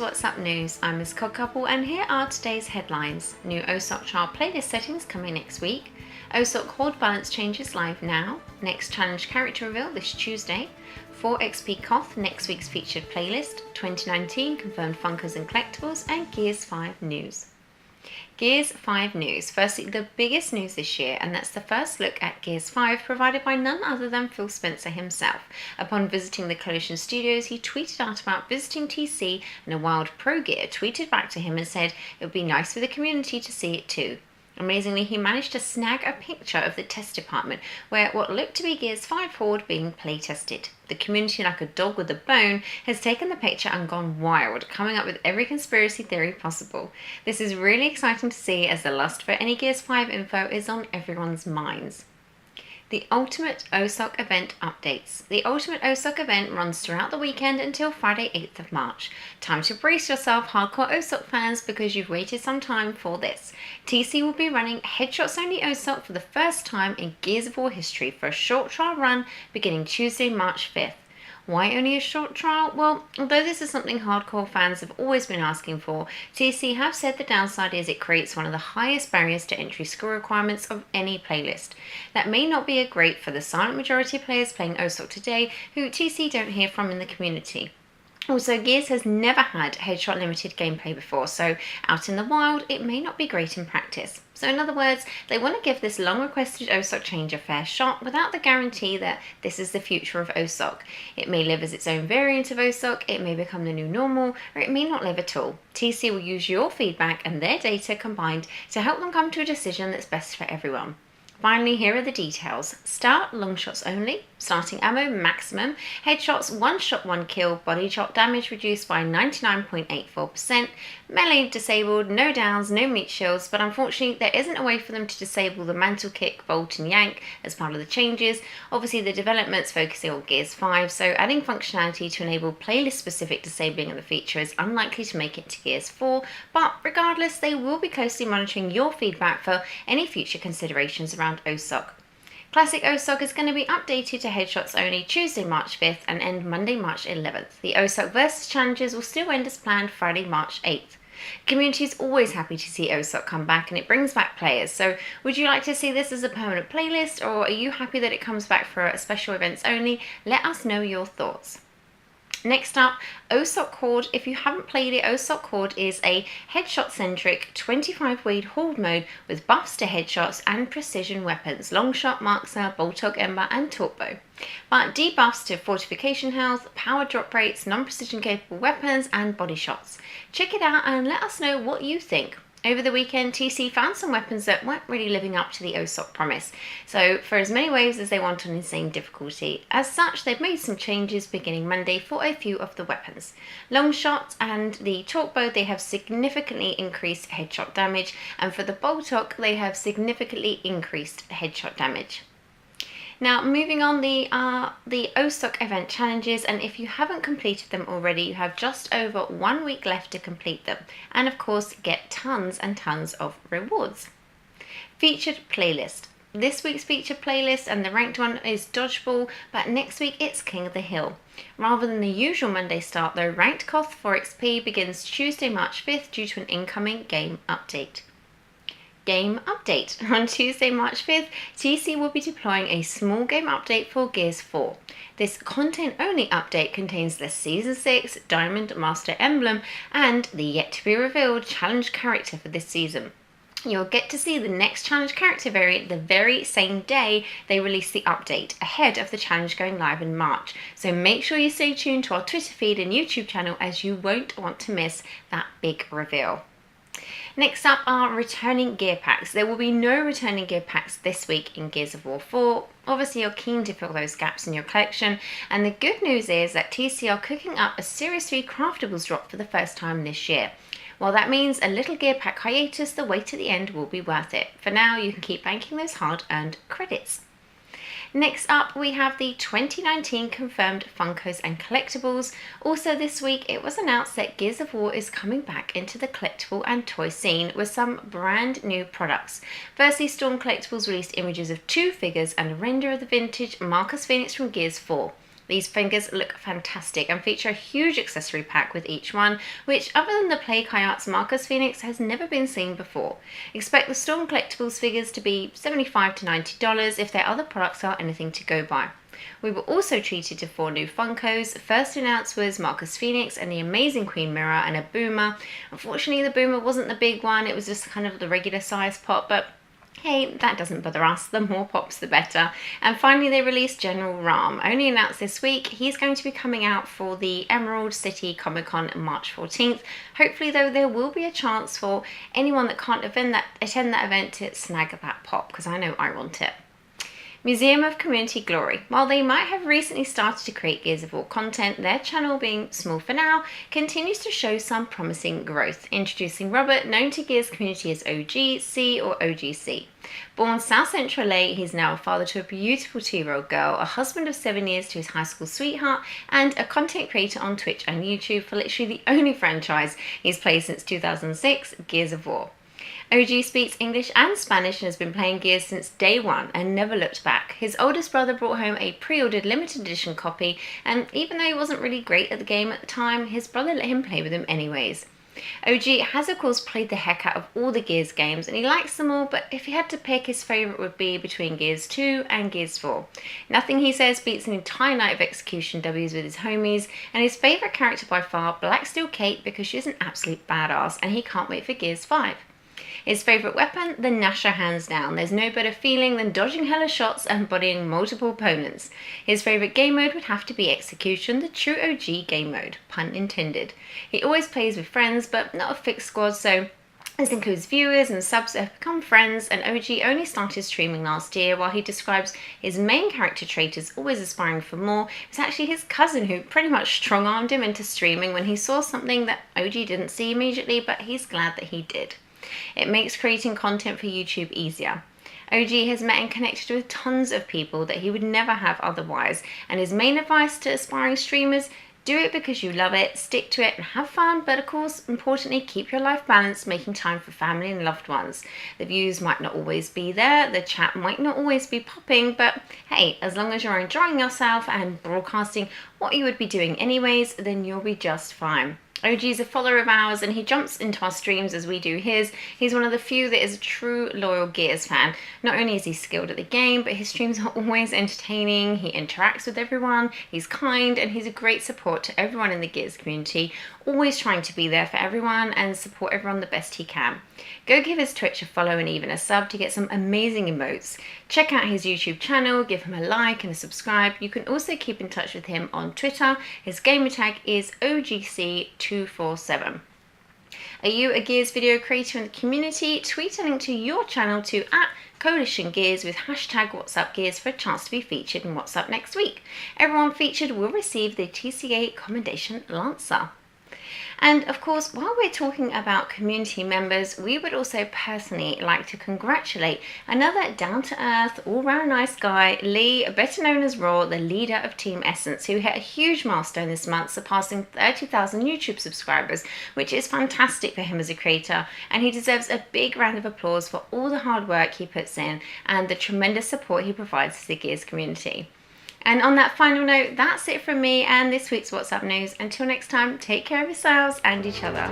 what's up news? I'm Miss CogCouple and here are today's headlines. New OSOK child playlist settings coming next week. OSOK Cord balance changes live now. Next challenge character reveal this Tuesday. 4 XP Koth next week's featured playlist. 2019 confirmed Funkers and Collectibles and Gears 5 news. Gears 5 news. Firstly, the biggest news this year, and that's the first look at Gears 5 provided by none other than Phil Spencer himself. Upon visiting the Collision Studios, he tweeted out about visiting TC, and a Wild Pro Gear tweeted back to him and said it would be nice for the community to see it too. Amazingly, he managed to snag a picture of the test department where what looked to be Gears 5 Horde being play-tested. The community, like a dog with a bone, has taken the picture and gone wild, coming up with every conspiracy theory possible. This is really exciting to see as the lust for any Gears 5 info is on everyone's minds. The Ultimate OSOK event updates. The Ultimate OSOK event runs throughout the weekend until Friday 8th of March. Time to brace yourself, hardcore OSOK fans, because you've waited some time for this. TC will be running Headshots Only OSOK for the first time in Gears of War history for a short trial run beginning Tuesday, March 5th. Why only a short trial? Well, although this is something hardcore fans have always been asking for, TC have said the downside is it creates one of the highest barriers to entry skill requirements of any playlist. That may not be great for the silent majority of players playing OSOK today who TC don't hear from in the community. Also, Gears has never had headshot limited gameplay before, so out in the wild it may not be great in practice. So in other words, they want to give this long requested OSOK change a fair shot without the guarantee that this is the future of OSOK. It may live as its own variant of OSOK, it may become the new normal, or it may not live at all. TC will use your feedback and their data combined to help them come to a decision that's best for everyone. Finally, here are the details. Start long shots only, starting ammo maximum, headshots 1 shot 1 kill, body shot damage reduced by 99.84%, melee disabled, no downs, no meat shields, but unfortunately there isn't a way for them to disable the mantle kick, bolt and yank as part of the changes. Obviously the development's focusing on Gears 5, so adding functionality to enable playlist specific disabling of the feature is unlikely to make it to Gears 4, but regardless they will be closely monitoring your feedback for any future considerations around OSOK. Classic OSOK is going to be updated to headshots only Tuesday, March 5th and end Monday, March 11th. The OSOK Versus Challenges will still end as planned Friday, March 8th. Community is always happy to see OSOK come back and it brings back players, so would you like to see this as a permanent playlist or are you happy that it comes back for special events only? Let us know your thoughts. Next up, Oso Cord. If you haven't played it, Oso Cord is a headshot-centric 25-weight horde mode with buffs to headshots and precision weapons, longshot, marksman, bolt-hog, ember and torpo. But debuffs to fortification health, power drop rates, non-precision capable weapons and body shots. Check it out and let us know what you think. Over the weekend, TC found some weapons that weren't really living up to the OSOK promise, so for as many waves as they want on insane difficulty. As such, they've made some changes beginning Monday for a few of the weapons. Longshot and the torque bow, they have significantly increased headshot damage, and for the bolt-hog, they have significantly increased headshot damage. Now, moving on, the OSOK event challenges, and if you haven't completed them already, you have just over 1 week left to complete them, and of course get tons and tons of rewards. Featured playlist. This week's featured playlist and the ranked one is Dodgeball, but next week it's King of the Hill. Rather than the usual Monday start though, ranked Koth for XP begins Tuesday, March 5th due to an incoming game update. Game update. On Tuesday, March 5th, TC will be deploying a small game update for Gears 4. This content-only update contains the Season 6 Diamond Master Emblem and the yet-to-be-revealed challenge character for this season. You'll get to see the next challenge character variant the very same day they release the update, ahead of the challenge going live in March. So make sure you stay tuned to our Twitter feed and YouTube channel as you won't want to miss that big reveal. Next up are returning gear packs. There will be no returning gear packs this week in Gears of War 4. Obviously you're keen to fill those gaps in your collection, and the good news is that TC are cooking up a Series 3 Craftables drop for the first time this year. While that means a little gear pack hiatus, the wait at the end will be worth it. For now, you can keep banking those hard-earned credits. Next up, we have the 2019 confirmed Funkos and Collectibles. Also this week, it was announced that Gears of War is coming back into the collectible and toy scene with some brand new products. Firstly, Storm Collectibles released images of 2 figures and a render of the vintage Marcus Phoenix from Gears 4. These figures look fantastic and feature a huge accessory pack with each one, which other than the Play Kai Arts Marcus Phoenix has never been seen before. Expect the Storm Collectibles figures to be $75 to $90 if their other products are anything to go by. We were also treated to 4 new Funkos. First announced was Marcus Phoenix and the Amazing Queen Mirror and a Boomer. Unfortunately, the Boomer wasn't the big one, it was just kind of the regular size pop, but hey, that doesn't bother us, the more pops the better. And finally they released General Ram, only announced this week. He's going to be coming out for the Emerald City Comic Con March 14th. Hopefully though there will be a chance for anyone that can't attend that event to snag that pop, because I know I want it. Museum of Community Glory. While they might have recently started to create Gears of War content, their channel, being small for now, continues to show some promising growth. Introducing Robert, known to Gears community as OGC or OGC. Born South Central LA, he's now a father to a beautiful 2-year-old girl, a husband of 7 years to his high school sweetheart, and a content creator on Twitch and YouTube for literally the only franchise he's played since 2006, Gears of War. OG speaks English and Spanish and has been playing Gears since day one and never looked back. His oldest brother brought home a pre-ordered limited edition copy, and even though he wasn't really great at the game at the time, his brother let him play with him anyways. OG has of course played the heck out of all the Gears games and he likes them all, but if he had to pick, his favourite would be between Gears 2 and Gears 4. Nothing, he says, beats an entire night of execution W's with his homies, and his favourite character by far, Black Steel Kate, because she's an absolute badass and he can't wait for Gears 5. His favourite weapon, the Gnasher, hands down. There's no better feeling than dodging hella shots and bodying multiple opponents. His favourite game mode would have to be Execution, the true OG game mode, pun intended. He always plays with friends, but not a fixed squad, so this includes viewers and subs that have become friends, and OG only started streaming last year. While he describes his main character trait as always aspiring for more, it was actually his cousin who pretty much strong-armed him into streaming when he saw something that OG didn't see immediately, but he's glad that he did. It makes creating content for YouTube easier. OG has met and connected with tons of people that he would never have otherwise, and his main advice to aspiring streamers: do it because you love it, stick to it and have fun, but of course, importantly, keep your life balanced, making time for family and loved ones. The views might not always be there, the chat might not always be popping, but hey, as long as you're enjoying yourself and broadcasting what you would be doing anyways, then you'll be just fine. OG is a follower of ours and he jumps into our streams as we do his. He's one of the few that is a true loyal Gears fan. Not only is he skilled at the game, but his streams are always entertaining, he interacts with everyone, he's kind, and he's a great support to everyone in the Gears community, always trying to be there for everyone and support everyone the best he can. Go give his Twitch a follow and even a sub to get some amazing emotes. Check out his YouTube channel, give him a like and a subscribe. You can also keep in touch with him on Twitter. His gamer tag is OGC247. Are you a Gears video creator in the community? Tweet a link to your channel to @CoalitionGears with hashtag WhatsAppGears for a chance to be featured in What's Up next week. Everyone featured will receive the TCA Commendation Lancer. And of course, while we're talking about community members, we would also personally like to congratulate another down-to-earth, all-round nice guy, Lee, better known as Raw, the leader of Team Essence, who hit a huge milestone this month, surpassing 30,000 YouTube subscribers, which is fantastic for him as a creator, and he deserves a big round of applause for all the hard work he puts in and the tremendous support he provides to the Gears community. And on that final note, that's it from me and this week's What's Up News. Until next time, take care of yourselves and each other.